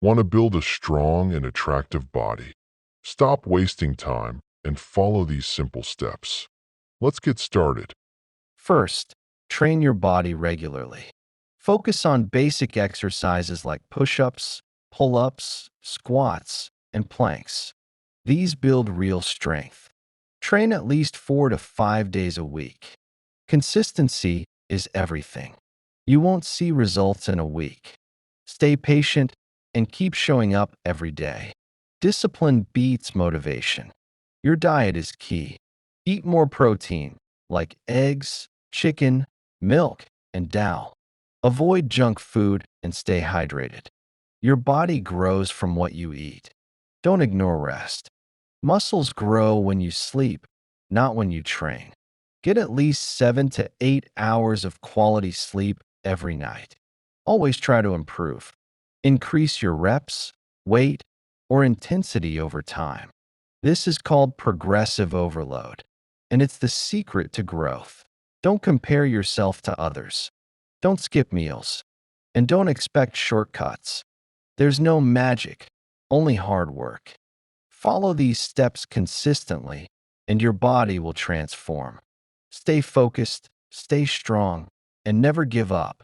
Want to build a strong and attractive body? Stop wasting time and follow these simple steps. Let's get started. First, train your body regularly. Focus on basic exercises like push-ups, pull-ups, squats, and planks. These build real strength. Train at least 4 to 5 days a week. Consistency is everything. You won't see results in a week. Stay patient and keep showing up every day. Discipline beats motivation. Your diet is key. Eat more protein, like eggs, chicken, milk, and dal. Avoid junk food and stay hydrated. Your body grows from what you eat. Don't ignore rest. Muscles grow when you sleep, not when you train. Get at least 7 to 8 hours of quality sleep every night. Always try to improve. Increase your reps, weight, or intensity over time. This is called progressive overload, and it's the secret to growth. Don't compare yourself to others. Don't skip meals, and don't expect shortcuts. There's no magic, only hard work. Follow these steps consistently, and your body will transform. Stay focused, stay strong, and never give up.